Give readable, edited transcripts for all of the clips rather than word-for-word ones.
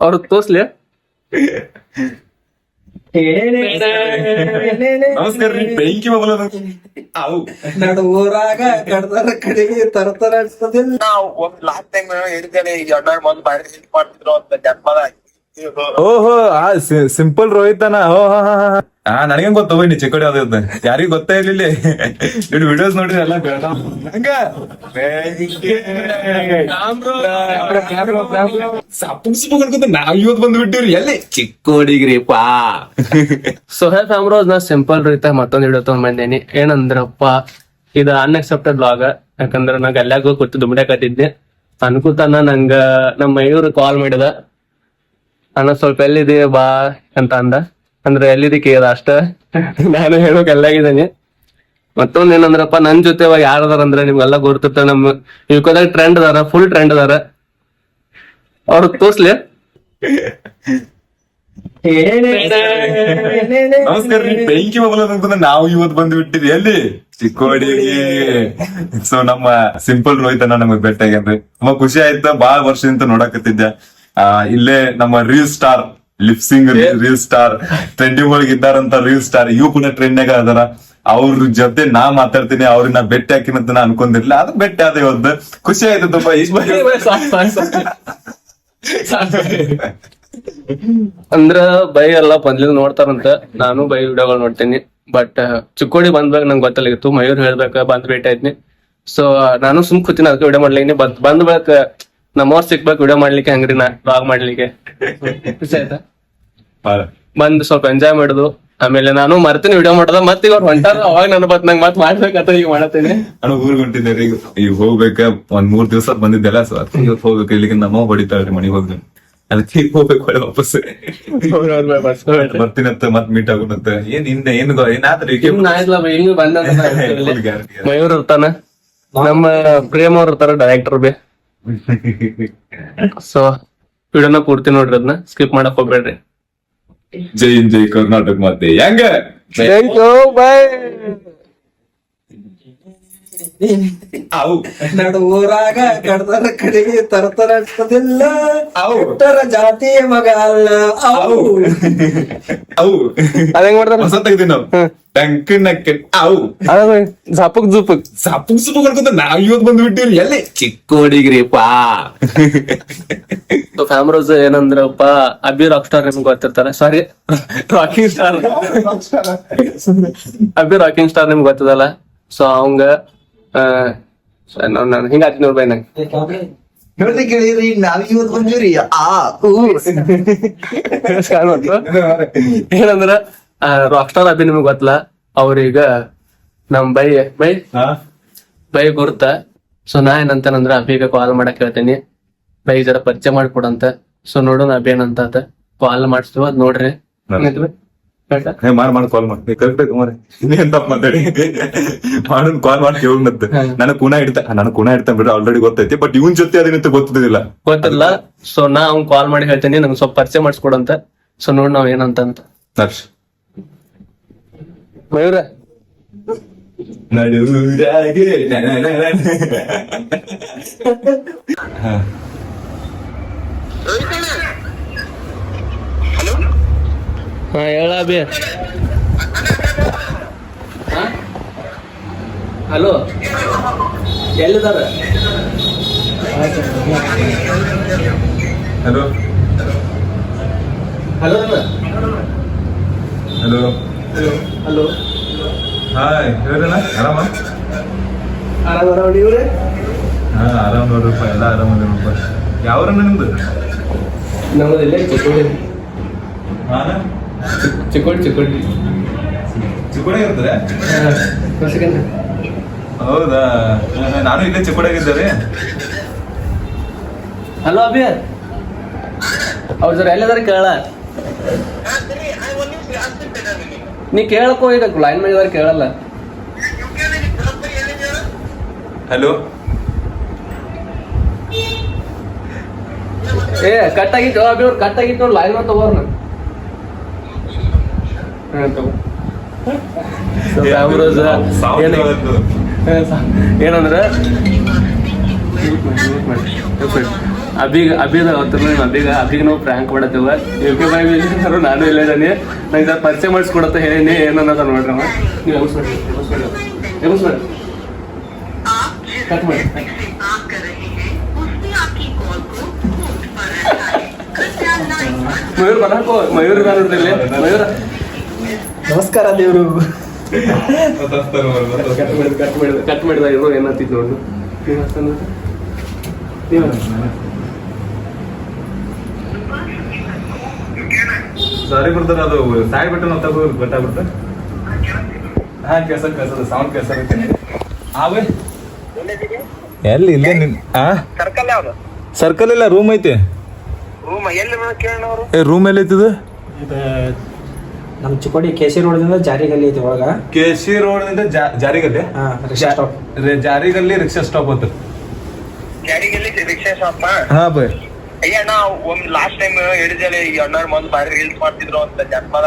ಅವ್ರ ತೋರ್ಸ್ಲಿ. ನಮಸ್ಕಾರ ರೀ. ಬೆಂಕಿ ಮಗಲ ಅವು ನಡು ಊರಾಗ ಕಡ್ದರ ಕಡೆಗೆ ತರತರ ಅನ್ಸ್ತದಿಲ್ಲ. ನಾವು ಒಂದ್ ಲಾಸ್ಟ್ ಟೈಮ್ ಹೇಳಿದ್ದೇನೆ ಈಗ ಅಣ್ಣ ಬಂದ್ ಬಾರಿ ಹೆಲ್ಪ್ ಮಾಡ್ತಿದ್ರು ಅಂತ ಜನ್ಮದ ಓಹೋ ಸಿಂಪಲ್ ರೋಹಿತನ. ನನಗೇನ್ ಗೊತ್ತ ನೀ ಚಿಕ್ಕೋಡಿ ಯಾವ್ದು ಯಾರಿಗೂ ಗೊತ್ತೇ ಇರ್ಲಿಲ್ಲ. ನೀನು ವಿಡಿಯೋಸ್ ನೋಡ್ರಿ ಎಲ್ಲ ನಾವ್ ಇವತ್ತು ಬಂದು ಬಿಟ್ಟಿವ್ರಿ ಎಲ್ಲಿ ಚಿಕ್ಕೋಡಿಗ್ರಿಪಾ. ಸೊಹೇಲ್ ಫ್ಯಾಮ್ರೋಸ್ ನಾ ಸಿಂಪಲ್ ರೀತಿ ಮತ್ತೊಂದ್ ವಿಡಿಯೋ ತಗೊಂಡ್ ಬಂದೇನಿ. ಏನಂದ್ರಪ್ಪ ಇದು ಅನ್ಎಕ್ಸೆಪ್ಟೆಡ್ ಬ್ಲಾಗ್. ಯಾಕಂದ್ರ ನಾ ಗಲ್ಯಾಗ ಕೂತು ದುಮ್ಡ್ಯಾಕತ್ತಿದ್ದೆ ಅನ್ಕೂತಾನ ನಂಗ ನಮ್ಮ ಮಯೂರ್ ಕಾಲ್ ಮಾಡಿದ. ಅಣ್ಣ ಸ್ವಲ್ಪ ಎಲ್ಲಿದೆ ಬಾ ಅಂತ ಅಂದ. ಅಂದ್ರೆ ಎಲ್ಲಿದೆ ಕೇಳ ಅಷ್ಟ. ನಾನು ಹೇಳೋಕ್ ಎಲ್ಲಾಗಿದ್ದೇನೆ. ಮತ್ತೊಂದ್ ಏನಂದ್ರಪ್ಪ ನನ್ ಜೊತೆ ಯಾರದಾರ ಅಂದ್ರೆ ನಿಮ್ಗೆಲ್ಲ ಗೊತ್ತಿರ್ತಾರ. ನಮ್ಮ ಯುಕೋದಾಗ ಟ್ರೆಂಡ್ ಅದಾರ, ಫುಲ್ ಟ್ರೆಂಡ್ ಅದಾರ. ಅವ್ರ ತೋರ್ಸ್ಲಿ. ನಮಸ್ಕಾರ ರೀ. ಬೆಂಕಿ ಮಗಲ ನಾವು ಇವತ್ತು ಬಂದು ಬಿಟ್ಟಿದ್ವಿ ಎಲ್ಲಿ ಚಿಕ್ಕೋಡಿ. ಸೊ ನಮ್ಮ ಸಿಂಪಲ್ ರೋಹಿತನ ನಮಗ್ ಭೇಟಿಯಾಗ್ರಿ. ತುಂಬಾ ಖುಷಿ ಆಯ್ತಾ. ಬಾಳ ವರ್ಷದಿಂದ ನೋಡಕತ್ತಿದ್ದೆ. ಇಲ್ಲೇ ನಮ್ಮ reel star lip sync reel star trending ಒಳಗೆ ಇದ್ದಾರಂತ ರೀಲ್ ಸ್ಟಾರ್ ಇವು ಕೂಡ ಟ್ರೆಂಡ್ನಾಗ ಅದಾರ. ಅವ್ರ ಜೊತೆ ನಾ ಮಾತಾಡ್ತೀನಿ. ಅವ್ರನ್ನ ಬೆಟ್ಟಿ ಹಾಕಿನಂತ ನಾ ಅನ್ಕೊಂಡಿರ್ಲಿಲ್ಲ. ಅದು ಬೆಟ್ಟಿ ಆದ ಇವತ್ತು ಖುಷಿ ಆಯ್ತು ತುಂಬಾ. ಅಂದ್ರ ಬೈ ಎಲ್ಲ ಬಂದ್ಲಿಂದ ನೋಡ್ತಾರಂತ. ನಾನು ಬೈ ವಿಡಿಯೋಗಳು ನೋಡ್ತೀನಿ. ಬಟ್ ಚಿಕ್ಕೋಡಿ ಬಂದ್ಬೇಕು ನಂಗೆ ಗೊತ್ತಲಾಗಿತ್ತು. ಮಯೂರ್ ಹೇಳ್ಬೇಕ ಬಂದ್ ಭೇಟಿ ಆಯ್ತೀನಿ. ಸೊ ನಾನು ಸುಮ್ ಕೂತೀನಿ ಅದಕ್ಕೆ ವಿಡಿಯೋ ಮಾಡ್ಲಿಕ್ಕೆ. ಬಂದ್ಬೇಕ ನಮ್ಮವ್ರ ಸಿಕ್ಬೇಕು ವಿಡಿಯೋ ಮಾಡ್ಲಿಕ್ಕೆ, ಹಂಗ್ರಿ ನಾ ಬ್ಲಾಗ್ ಮಾಡ್ಲಿಕ್ಕೆ. ಖುಷಿ ಆಯ್ತಾ. ಬಂದ್ ಸ್ವಲ್ಪ ಎಂಜಾಯ್ ಮಾಡುದು. ಆಮೇಲೆ ನಾನು ಮರ್ತೀನಿ ವಿಡಿಯೋ ಮಾಡೋದ. ಮತ್ ಈಗ ಅವ್ರು ಹೊಂಟಾರ ಅವಾಗ ನನ್ನ ಬತ್ ನಂಗೆ ಮತ್ ಮಾಡ್ಬೇಕಂತ ಈಗ ಮಾಡತ್ತೇನೆ. ನಾನು ಊರ್ಗ್ ಹೊಂಟಿದ್ದೆ ಈಗ ಹೋಗ್ಬೇಕ. ಒಂದ್ 3 ದಿವಸ ಬಂದಿದ್ದೆಲ್ಲ. ಸೊ ಅದಕ್ಕೆ ಇವತ್ತು ಹೋಗ್ಬೇಕು. ಇಲ್ಲಿಗೆ ನಮ್ಮ ಹೊಡಿತಾಳ್ರಿ ಮನೆಗೆ ಹೋಗ್ಬೇಕು. ಅದಕ್ಕೆ ಈಗ ಹೋಗ್ಬೇಕು ಹೊಳೆ ವಾಪಸ್ ಬರ್ತೀನಂತ ಮತ್ ಮೀಟ್ ಆಗೋಣಂತ. ಏನ್ ಹಿಂದೆ ಏನಾದ್ರೂ ಹಿಂಗ್ ಬಂದ ಮಯೂರ್ ಇರ್ತಾನ, ನಮ್ಮ ಪ್ರೇಮ್ ಅವ್ರ ಇರ್ತಾರ ಡೈರೆಕ್ಟರ್ ಬಿ. ಸೊ ವಿಡಿಯೋನ ಪೂರ್ತಿ ನೋಡ್ರಿ, ಅದನ್ನ ಸ್ಕಿಪ್ ಮಾಡಕ್ ಹೋಗ್ಬೇಡ್ರಿ. ಜೈ ಹಿಂದ್ ಜೈ ಕರ್ನಾಟಕ ಮತ್ತೆ ಹೆಂಗ ಅವು ನಡು ಊರಾಗ ಕಡ್ದರ ಕಡೆಗೆ ತರತರ ಅನ್ಸ್ತದಿಲ್ಲ. ಉತ್ತರ ಜಾತಿಯ ಮಗ ಅಲ್ಲ ಅವು. ಅವು ಅದ ಹೆಂಗ್ ಮಾಡ್ತಾರ ಹೊಸ ತೆಗ್ದಿವಿ ನಾವು. ಅವು ಝಾಪಕ್ ಜುಪಕ್ ಸಾಪು ಸುಪ್ಪು ಕರ್ಕೊಂತ ನಾವ್ ಇವತ್ತು ಬಂದು ಬಿಟ್ಟಿವ್ರಿ ಎಲ್ಲಿ ಚಿಕ್ಕೋಡಿಗ್ರಿಪಾ. ಫ್ಯಾಮ್ರೋಸ್ ಏನಂದ್ರಪ್ಪ ಅಭಿ ರಾಕ್ ಸ್ಟಾರ್ ನಿಮ್ಗೆ ಗೊತ್ತಿರ್ತಾರ. Sorry, rocking star. Abhi rocking star ನಿಮ್ಗೆ ಗೊತ್ತದಲ್ಲ. ಸೊ ಅವಂಗ ನಾನು ಹಿಂಗ ಆತಿ ನೋಡ್ಬೈ ನಂಗೆ ಹೇಳ್ದೆ ಕೇಳಿರಿ ನಾವ್ ಇವತ್ತು ಬಂದಿವ್ರಿ. ಏನಂದ್ರ ರಾಕ್ ಸ್ಟಾರ್ ಅಭಿ ನಿಮ್ಗೆ ಗೊತ್ತಲ್ಲ. ಅವ್ರೀಗ ನಮ್ ಬೈ ಗುರ್ತ. ಸೊ ನಾ ಏನಂತಾನಂದ್ರ ಅಭಿಗ ಕಾಲ್ ಮಾಡಕ್ ಹೇಳ್ತೇನಿ, ಬೈ ಜರ ಪರಿಚಯ ಮಾಡ್ಕೊಡಂತ. ಸೊ ನೋಡೋಣ ಅಭಿ ಏನಂತ ಕಾಲ್ ಮಾಡಿಸ್ತೀವ, ಅದ್ ನೋಡ್ರಿ. ಮಾಡಿ ಕಾಲ್ ಮಾಡಿ ಕರೆಕ್ಟ್ ಮಾರಿ. ಇನ್ನೇನ್ ತಪ್ಪ ಮಾತಾಡಿ ಮಾಡೋನ್ ಕಾಲ್ ಮಾಡಿ ಕೇಳಂತ. ನನಗ್ ಕುಣ ಇಡ್ತಾನೆ ಬಿಡ್ರಿ, ಆಲ್ರೆಡಿ ಗೊತ್ತೈತಿ. ಬಟ್ ಇವನ್ ಜೊತೆ ಅದೇನಂತ ಗೊತ್ತಿಲ್ಲ. ಸೊ ನಾ ಅವ್ನ್ ಕಾಲ್ ಮಾಡಿ ಹೇಳ್ತೇನಿ, ನಂಗೆ ಸ್ವಲ್ಪ ಪರಿಚಯ ಮಾಡಿಸ್ಕೊಡಂತ. ಸೊ ನೋಡ್ ನಾವ್ ಏನಂತ ಮಯೂರ ಹಾ ಹೇಳ ಅಭಿ. ಹಲೋ, ಎಲ್ಲಿದಾರ? Hello hello hello hello. Hi ಹೇಳ್ರಣ್ಣ. ಆರಾಮ? ಆರಾಮ ನೀವ್ರೆ? ಹಾ ಆರಾಮ್ ನೋಡ್ರಪ್ಪ, ಎಲ್ಲ ಆರಾಮ ನೋಡ್ರಪ್ಪ. ಯಾವ್ರಣ್ಣ ನಿಮ್ದು? ನಮ್ಮದು ಇಲ್ಲೇ ಚಿಕ್ಕೋಡಿ. ಚಿಕ್ಕೋಡಿ ಚಿಕ್ಕೋಡಿ ಇರ್ತಾರೆ. ಹೌದಾ, ನಾನು ಇಲ್ಲೇ ಚಿಕ್ಕೋಡಿಯಾಗಿದ್ದಾರೆ. ಹಲೋ ಅಭಿ, ಅವ್ರ ಜರ ಎಲ್ಲದಾರ ಕೇಳ. ನೀ ಕೇಳಕೋ, ಈಗ ಲೈನ್ ಮಾಡಿದಾರ ಕೇಳಲ್ಲ. ಹಲೋ ಏ ಕಟ್ ಆಗಿತ್ತು ಅಭಿ, ಅವ್ರು ಕಟ್ ಆಗಿತ್ತು ಲೈನ್ ಮಾಡಿ ತಗೋರ್ನ. ಏನಂದ್ರ ಅಭಿದ ಅಭಿಗ ನಾವು ಪ್ರ್ಯಾಂಕ್ ಮಾಡತ್ತೇವ UK ಬಾಯ್ ಇಲ್ಲಿದ್ರು ನಾನು ಇಲ್ಲೇ ಇದ್ದಾನೆ ನಂಗೆ ಪರಿಚಯ ಮಾಡಿಸ್ಕೊಡತ್ತ ಹೇಳೀನಿ ಏನನ್ನದ ನೋಡ್ರಿ ಅವ ನೀವು ಎಬ್ಸ್ಬೇಡಿ ಕಟ್ ಮಾಡಿ ಮಯೂರ್ ಬರಕೋ ಮಯೂರ್ ನೋಡ್ರಿ ಮಯೂರ ನಮಸ್ಕಾರ ದೇವ್ರು. ಕಟ್ ಮಾಡಿದ ಇರೋ ಏನಂತಿದ್ ನೋಡು ನೀವು ಸಾರಿ ಬರ್ತಾರ ಅದು ಸಾಯಿ ಬಿಟ್ಟು ನಾವು ತಗೋ ಗೊತ್ತಾಗ್ಬಿಡ್ತ ಹಾ ಕೆಲ್ಸದ ಸೌಂಡ್ ಕೆಲಸ ಅವೇ ಎಲ್ಲಿ ಇಲ್ಲೇ ಸರ್ಕಲ್ ಯಾವ್ದು ಸರ್ಕಲ್ ಇಲ್ಲ ರೂಮ್ ಐತೆ ರೂಮ್ ಎಲ್ಲಿ ಕೇಳೋರು ರೂಮ್ ಎಲ್ಲಿ ಐತದ ನಮ್ ಚಿಕ್ಕೋಡಿ KC ರೋಡ್ದಿಂದ ಜಾರಿಗಲ್ಲಿ ಐತಿ ಒಳಗ. KC ರೋಡ್ ನಿಂದ ಜಾರಿಗಲ್ಲಿ ರಿಕ್ಷಾ ಸ್ಟಾಪ್. ಜಾರಿಗಲ್ಲಿ ರಿಕ್ಷಾ ಸ್ಟಾಪ್ ಅಂತ ಜಾರಿಗಲ್ಲಿ ರಿಕ್ಷಾ ಶಾಪ್ ಹಾ ಬೈ ಅಯ್ಯ ನಾ ಒಂದ್ ಲಾಸ್ಟ್ ಟೈಮ್ ಹೇಳಿದ್ದೇನೆ ಈ ಅಣ್ಣಾರ್ ಮೊದ್ಲು ಬಾರಿ ರೀಲ್ಸ್ ಮಾಡ್ತಿದ್ರು ಅಂತ ಜನಪದ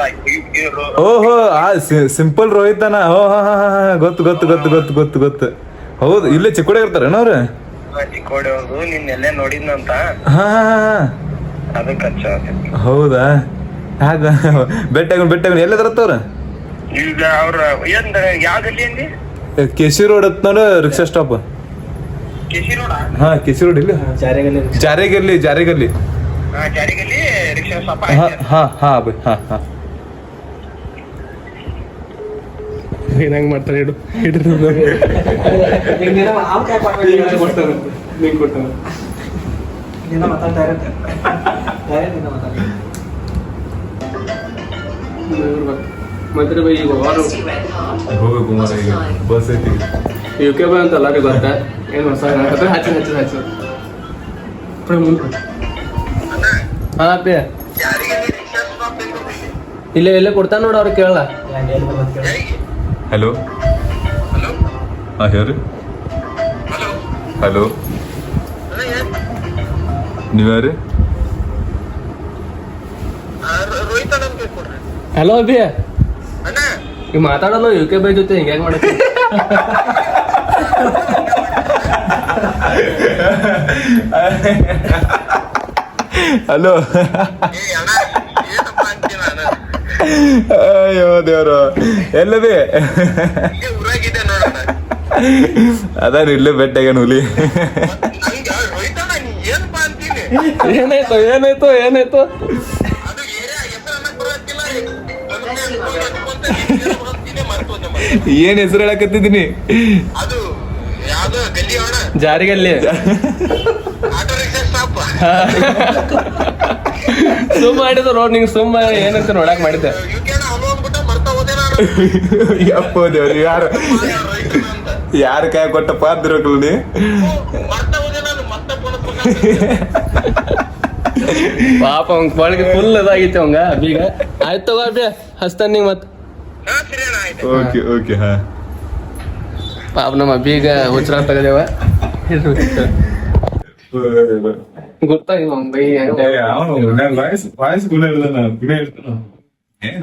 ಓಹೋ ಆ ಸಿಂಪಲ್ ರೋಹಿತನ ಓ ಹಾ ಹಾ ಹಾ ಗೊತ್ತು ಗೊತ್ತು ಗೊತ್ತು ಗೊತ್ತು ಗೊತ್ತು ಗೊತ್ತು ಹೌದು ಇಲ್ಲೇ ಚಿಕ್ಕೋಡಿ ಇರ್ತಾರೇನ ಅವ್ರ ಚಿಕ್ಕೋಡಿ ಅವ್ರದು ನಿನ್ನೆಲ್ಲೇ ನೋಡಿದ್ನಂತ ಹಾ ಅದು ಕಚ್ಚ ಹೌದಾ ಹಾಗ ಬೆಟ್ಟ ಎಲ್ಲದ್ರತ್ತವ್ರ ಈಗ ಅವ್ರ ಏನ್ ಯಾವ ಗಲ್ಲಿ ಅಂದಿ KC ರೋಡ್ ಹತ್ ನೋಡ ರಿಕ್ಷಾ ಸ್ಟಾಪ್ KC ರೋಡ್ ಹಾ KC ರೋಡ್ ಇಲ್ಲ ಜಾರಿಗಲ್ಲಿ ಜಾರಿಗಲ್ಲಿ ರಿಕ್ಷಾ ಶಾಪ್ ಹಾ ಹಾ ಬೈ ಹಾ ಹಾ ಹೆಂಗ್ ಮಾಡ್ತಾರೆ ಹಿಡು ಮತ್ತೆ ಬೈ ಈಗ ವಾರ ಹೋಗ್ಬೇಕು ಮಾರ ಈಗ ಬಸ್ ಐತಿ UK ಬಾಯ್ ಅಂತ ಎಲ್ಲರಿಗೂ ಗೊತ್ತ ಏನು ಹೊಸ ಹಚ್ಚ ಹಾ ಪೇ ಜಾರಿಗಲ್ಲಿ ರಿಕ್ಷಾ ಶಾಪ್ ಇಲ್ಲೇ ಕೊಡ್ತಾನ ನೋಡ ಅವ್ರಿಗೆ ಕೇಳಲ್ಲ ಹಲೋ ಹಲೋ ಹಾ ಹೇಳ್ರಿ ಹಲೋ ಹಲೋ ನೀವ್ಯಾರಿ ರೋಹಿತ್ ಅಣ್ಣ ಕೊಡ್ರಿ ಹಲೋ ಅಭಿ ಅಣ್ಣ ಈಗ ಮಾತಾಡಲ್ಲ UK ಬಾಯ್ ಜೊತೆ ಹಿಂಗ್ಯಾಗ ಮಾಡಕ್ಕೆ ಹಲೋ ಏ ಅಣ್ಣ ಏನಪ್ಪ ಅಂತೀನಿ ಅಣ್ಣ ಅಯ್ಯೋ ದೇವ್ರು ಎಲ್ಲದಿ ಇಲ್ಲೇ ಊರಾಗಿದೆ ನೋಡೋಣ ಅದಾನ ಇಲ್ಲೇ ಬೆಟ್ಟಾಗ ಹುಲಿ ನಂಗೆ ರೋಹಿತ್ ಅಣ್ಣ ನೀ ಏನಪ್ಪ ಅಂತೀನಿ ಏನಾಯ್ತು ಅದು ಏರಿಯಾ ಹೆಸರು ಅನ್ನಕ್ ಬರೋಕ್ಕಿಲ್ಲ ಏನ್ ಹೆಸರು ಹೇಳಕತ್ತಿದ್ದೀನಿ ಅದು ಯಾವ್ದು ಗಲ್ಲಿ ಅಣ್ಣ ಜಾರಿಗಲ್ಲಿ ಆಟೋ ರಿಕ್ಷಾ ಸ್ಟಾಪ್ ಸುಮ್ಮ ಮಾಡಿದ್ರು ನೋಡ್ ನಿಂಗೆ ಸುಮ್ಮ ಏನಂತ ನೋಡಕ್ ಮಾಡಿದ್ದೆ ಯುಕೆ ಅವನು ಅಂದ್ಬಿಟ್ಟ ಮರ್ತಾ ಹೋದೆ ನಾನು ಯಪ್ಪ ದೇವ್ರು ಯಾರು ರೈತನ ಅಂತ ಯಾರ ಕೈ ಕೊಟ್ಟಪ್ಪ ಅಂದಿರೋಕಲ್ಲ ನೀ ಮರ್ತಾ ಹೋದೆ ನಾನು ಮತ್ತೆ ಫೋನ್ ಪಾಪ ಅವಂಗ ಒಳಗೆ ಫುಲ್ ಇದಾಗಿತ್ತು ಅವಂಗ ಅಭಿಗ ಆಯ್ತು ತಗೋ ಅಭಿ ಹಸ್ತಾನ ನಿಂಗ್ ಮತ್ ಹಾ ಸರಿ ಅಣ್ಣ ಆಯ್ತು ಓಕೆ ಓಕೆ ಹಾ ಪಾಪ ನಮ್ಮ ಅಭಿಗ ಹುಚ್ಚರ ತಗದೇವ ಗೊತ್ತಾಗಿಲ್ಲ ಅವ್ನ್ ಬೈ ವಾಯ್ಸ್ ಗುಣ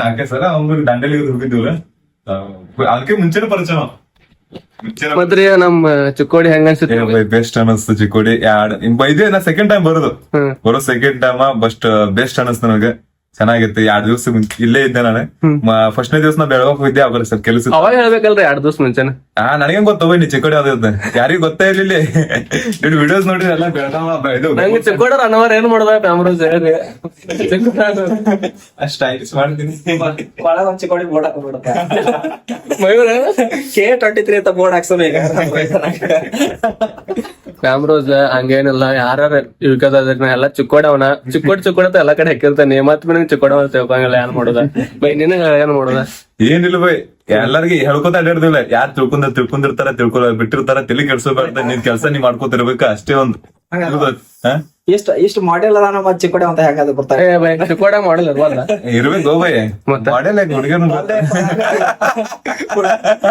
ನಾಲ್ಕೈದು ಸಲ ಅವ್ನು ದಂಡಲಿ ಹೋಗಿದ್ದೀವಲ್ಲ ಅದಕ್ಕೆ ಮುಂಚೆನೆ ಪರಿಚಯ ಮತ್ರಿ ನಮ್ಮ ಚಿಕ್ಕೋಡಿ ಹೆಂಗ ಅನ್ಸುತ್ತೆ ಬೆಸ್ಟ್ ಅನಸ್ತು ಚಿಕ್ಕೋಡಿ ಇದೇ ನಾ ಸೆಕೆಂಡ್ ಟೈಮ್ ಬರೋದು ಬರೋ ಸೆಕೆಂಡ್ ಟೈಮ್ ಬೆಸ್ಟ್ ಅನಸ್ತು ನನಗೆ ಚೆನ್ನಾಗಿತ್ತು 2 ದಿವಸ ಇಲ್ಲೇ ಇದ್ದೆ ನಾನು ಫಸ್ಟ್ನೇ ದಿವಸ ನಾ ಬೆಳಗಾವ್ ಹೋಗಿದ್ದೆ ಅವಾಗ ಸ್ವಲ್ಪ ಕೆಲಸ ಅವಾಗ ಹೇಳ್ಬೇಕಲ್ರಿ 2 ದಿವಸ ಮುಂಚೆನೆ ನನಗೇನ್ ಗೊತ್ತ ನೀ ಚಿಕ್ಕೋಡಿ ಯಾವ್ದು ಯಾರಿಗೂ ಗೊತ್ತೇ ಇರ್ಲಿಲ್ಲ ನೀನ್ ವಿಡಿಯೋಸ್ ನೋಡಿದ್ರೆ ಎಲ್ಲ ಬೆಳಗಾವ ಇದು ನಂಗೆ ಚಿಕ್ಕೋಡರ್ ಅನ್ನೋರ್ ಏನ್ ಮಾಡೋದ ಕ್ಯಾಮ್ರಾಸ್ ಹೇಳ್ರಿ ಸ್ಟೈಲಿಶ್ ಮಾಡ್ತೀನಿ ಒಳಗ ಒಂದ್ ಚಿಕ್ಕೋಡಿ ಬೋರ್ಡ್ ಹಾಕೊಂಡ್ಬಿಡುತ್ತೆ. ಮಯೂರ K23 ಅಂತ ಬೋರ್ಡ್ ಹಾಕ್ಸೋಣ ಈಗ. ಕ್ಯಾಮ್ರಾಸ್ ಹಂಗೇನಿಲ್ಲ ಯಾರ ಯುಗದ ಎಲ್ಲ ಚಿಕ್ಕೋಡವನ ಚಿಕ್ಕೋಡ ಎಲ್ಲ ಕಡೆ ಹಾಕಿರ್ತಾನೆ ಮತ್ ನಂಗೆ ಚಿಕ್ಕೋಡವ ತಿಳ್ಕೊಂಗಿಲ್ಲ ಏನ್ ಮಾಡೋದ ಬೈ ನಿನ್ನ ಏನ್ ಮಾಡೋದ ಏನಿಲ್ಲ ಬೈ ಎಲ್ಲರಿಗೆ ಹೇಳ್ಕೊತ ಅಡ್ಡಾಡ್ದಿಲ್ಲ ಯಾರು ತಿಳ್ಕೊಂಡಿರ್ತಾರ ಬಿಟ್ಟಿರ್ತಾರ ತಲೆ ಕೆಡ್ಸೋಬಾರ್ದ ನಿನ್ ಕೆಲ್ಸ ನೀ ಮಾಡ್ಕೊತಿರ್ಬೇಕ ಅಷ್ಟೇ ಒಂದು ಹಾ? ಇಷ್ಟು ಮಾಡೆಲ್ ಅದ ನಮ್ಮ ಚಿಕ್ಕೋಡಿ ಅಂತ ಹೆಂಗದ ಬರ್ತಾರೆ. ಏ ಬೈ ಚಿಕ್ಕೋಡ ಮಾಡಲ್ಲ ಇರ್ವಲ್ಲ ಇರ್ಬೇಕು ಬೈ ಮತ್ತೆ? ಮಾಡೆಲ್ಲ ಹುಡುಗರು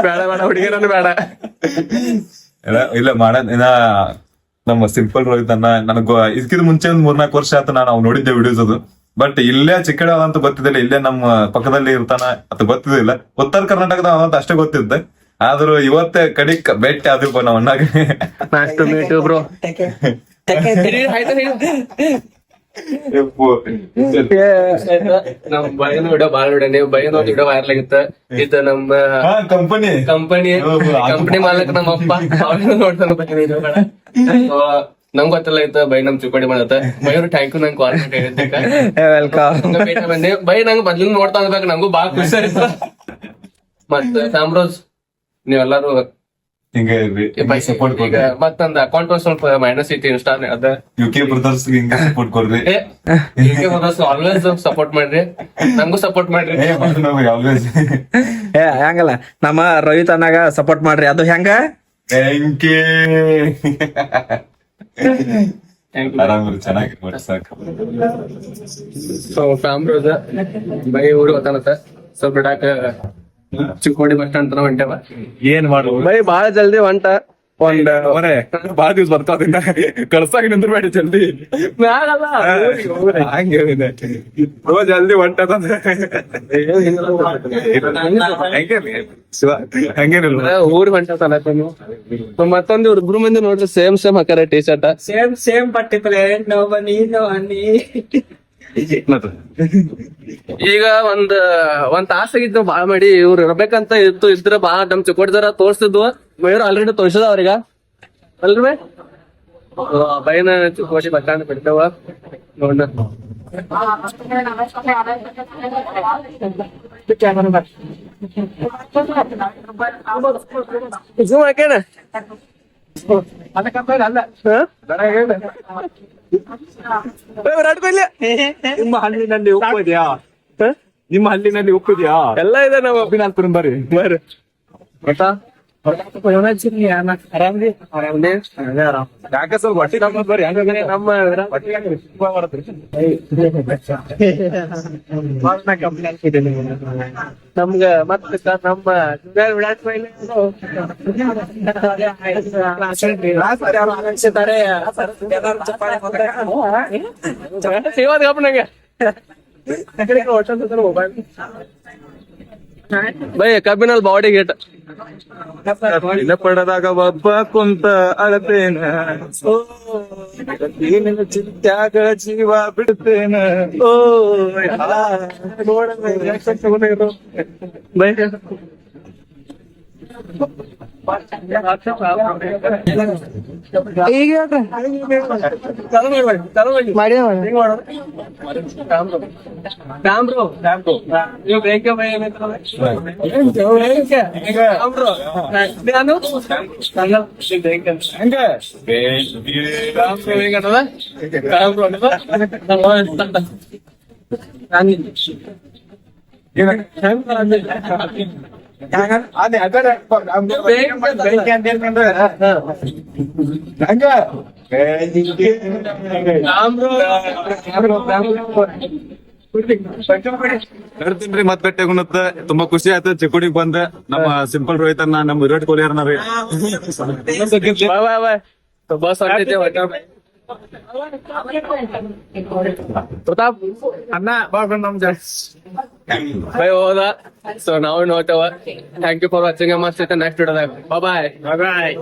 ಬೇಡ ಹುಡುಗಿರನ್ನು ಬೇಡ ಇಲ್ಲ ನಮ್ಮ ಸಿಂಪಲ್ ರೋಹಿತ್ ಅನ್ನ ನನಗ ಇದಕ್ಕಿಂತ ಮುಂಚೆ ಒಂದ್ 3-4 ವರ್ಷ ಆಯ್ತು ನಾವು ನೋಡಿದ್ದೆ ವಿಡಿಯೋಸ್ ಅದು ಬಟ್ ಇಲ್ಲೇ ಚಿಕ್ಕಡ ಅಂತ ಗೊತ್ತಿದ್ದಿಲ್ಲ ಇಲ್ಲೇ ನಮ್ಮ ಪಕ್ಕದಲ್ಲಿ ಇರ್ತಾನ ಅದು ಗೊತ್ತಿದ್ದಿಲ್ಲ ಉತ್ತರ ಕರ್ನಾಟಕದ ಅವಂತ ಅಷ್ಟೇ ಗೊತ್ತಿದ್ದೆ ಆದ್ರೂ ಇವತ್ತೇ ಕಡಿಕ್ ಭೇಟಿ ಆದ್ರಪ್ಪ ನಾವ್ ಅಣ್ಣಾಗ nice to meet you bro ನಮ್ ಬೈನ ವಿಡಿಯೋ ಬಾಳ ವಿಡಿಯೋ ನೀವು ಬೈನ ಒಂದ್ ವಿಡಿಯೋ ವೈರಲ್ ಆಗಿತ್ತ ಇದು ನಮ್ಮ ಕಂಪನಿ ಕಂಪನಿ ಮಾಲಕ್ ನಮ್ಮ ಅಪ್ಪ ಅವ್ನ ನೋಡ್ತಾನ ನಮ್ಗ್ ಗೊತ್ತಿಲ್ಲ ಇತ್ತ ಬೈ ನಮ್ ಚಿಕ್ಕೋಡಿ ಮಾಡತ್ತ ಬೈರು ಥ್ಯಾಂಕ್ ಯು ನಂಗೆ ಕಾಲ್ ಮಾಡಿ ಹೇಳಿದ್ದಕ್ಕ ವೆಲ್ಕಮ್. ಬೈ ನಂಗ್ ಮೊದ್ಲು ನೋಡ್ತಾ ಇರ್ಬೇಕು ನಂಗೂ ಬಾಳ ಖುಷಿ ಆಯ್ತು. ಮತ್ತ ಸಾಮ್ರೋಜ್ ನೀವೆಲ್ಲಾರು ಹಿಂಗ ಸಪೋರ್ಟ್ ಕೊಡ್ರಿ. ಮತ್ತೊಂದ್ ಅಕೌಂಟ್ ಒಂದ್ ಸ್ವಲ್ಪ ಮೈನಸ್ ಐತಿ ಇನ್ಸ್ಟಾ ಅದ UK ಬ್ರದರ್ಸ್ ಹಿಂಗ ಸಪೋರ್ಟ್ ಕೊಡ್ರಿ. ಆಲ್ವೇಸ್ ಸಪೋರ್ಟ್ ಮಾಡ್ರಿ, ನಂಗೂ ಸಪೋರ್ಟ್ ಮಾಡ್ರಿ. ಆಲ್ವೇಸ್ ಹೆಂಗಲ್ಲ ನಮ್ಮ ರೋಹಿತ್ ಅನ್ನಾಗ ಸಪೋರ್ಟ್ ಮಾಡ್ರಿ. ಅದು ಹೆಂಗ ಥ್ಯಾಂಕ್ ಯು. ಆರಾಮ್ರಿ, ಚೆನ್ನಾಗಿರ್ಬೋದು ಸಾಕು. ಸೊ ಫ್ಯಾಮ್ರೋಜ ಬೈ ಊರಿಗೆ ಹೋಗ್ತಾನತ್ತ ಸ್ವಲ್ಪ ಬಿಡಾಕ ಚಿಕ್ಕೋಡಿ ಬಸ್ ಸ್ಟ್ಯಾಂಡ್ ತನ ಹೊಂಟೇವ. ಏನ್ ಮಾಡು ಬೈ ಬಾಳ ಜಲ್ದಿ ಹೊಂಟ ಒಂದ್ ಬಾಳ ದಿವ್ಸ ಬರ್ತಾವ್ದಿಂದ ಕಳ್ಸಾಕ ನಿಂದ್ರಬೇಡಿ ಜಲ್ದಿ. ಹಂಗೆ ರೋಜ್ ಜಲ್ದಿ ಹೊಂಟದ ಹಂಗೇನಿಲ್ಲ. ಊರ್ ಹೊಂಟತಲ್ಲ ನೀವು ಮತ್ತೊಂದ್ ಇಬ್ರು ಮಂದಿ ನೋಡ್ರಿ ಸೇಮ್ ಹಾಕಾರ ಟೀ ಶರ್ಟ್ ಸೇಮ್ ಪಟ್ಟಿದ್ರೆ ಈಗ ಒಂದ್ ತಾಸಾಗಿದ್ದು ಬಾಳ ಮಾಡಿ ಇವ್ರು ಇರ್ಬೇಕಂತ ಇದ್ರ ಬಾಳ ನಮ್ ಚಿಕ್ಕೋಡಿದಾರ ತೋರ್ಸ್ತಿದ್ವು. ಇವ್ರು ಆಲ್ರೆಡಿ ತೋರ್ಸದ ಅವ್ರಿಗ ಅಲ್ರಿ ಬೈನ ಚಿಕ್ಕೋಡಿ ಬಸ್ ಸ್ಟ್ಯಾಂಡ್ ಬಿಡ್ತೇವ ನೋಡ. ಜೂಮ್ ಹಾಕೇನ ವಿರಾಟ್ ಕೊಹ್ಲಿ ನಿಮ್ಮ ಹಳ್ಳಿನಲ್ಲಿ ಉಪ್ಪಿದ್ಯಾ? ನಿಮ್ಮ ಹಳ್ಳಿನಲ್ಲಿ ಉಪ್ಪಿದ್ಯಾ? ಎಲ್ಲ ಇದೆ ನಾವು ಅಭಿನಾಥ್ಪುರಂ ಬರ್ರಿ. ಬರ್ರಿ ಗೊತ್ತಾ ಆರಾಮ್ರಿ ಯಾಕೆ ಸ್ವಲ್ಪ ಹೊಟ್ಟಿ ಬರ್ರಿ. ನಮ್ಮ ನಮ್ಗ ಮತ್ತ ನಮ್ಮ ವಿರಾಟ್ ಕೊಹ್ಲಿ ಸೇವಾದ ಗಪ್ಪ ನಂಗೆ ಬೈ ಕಬ್ಬಿನಲ್ಲಿ ಬಾಡಿ ಗೇಟ್ ಪಡದಾಗ ಒಬ್ಬ ಕುಂತ ಅಳತೇನ ಚಿಂತ್ಯಾಗ ಜೀವ ಬಿಡ್ತೇನ. ಓ ಬೈ ನೋಡ್ತೀನ್ರಿ ಮತ್ ಬೆಟ್ಟ ಗುಣತ್ತ ತುಂಬಾ ಖುಷಿ ಆಯ್ತು ಚಿಕ್ಕೋಡಿಗ್ ಬಂದ. ನಮ್ಮ ಸಿಂಪಲ್ ರೋಹಿತ್ ಅನ್ನ ನಮ್ಮ ವಿರಾಟ್ ಕೊಹ್ಲಿ ಅವ್ರನ್ನ ರೀ. ಬಸ್ ಪ್ರತಾಪ್ ಅನ್ನ ಬಾಳ್ ನಮ್ ಜಾಸ್ತಿ ಬೈ ಹೋದ. ಸೊ ನಾವು ನೋಡ್ತೇವ. Thank you for watching. ಮಸ್ತ್ ನೆಕ್ಸ್ಟ್ ವಿಡಿಯೋದಾಗ ಬಾಯ್.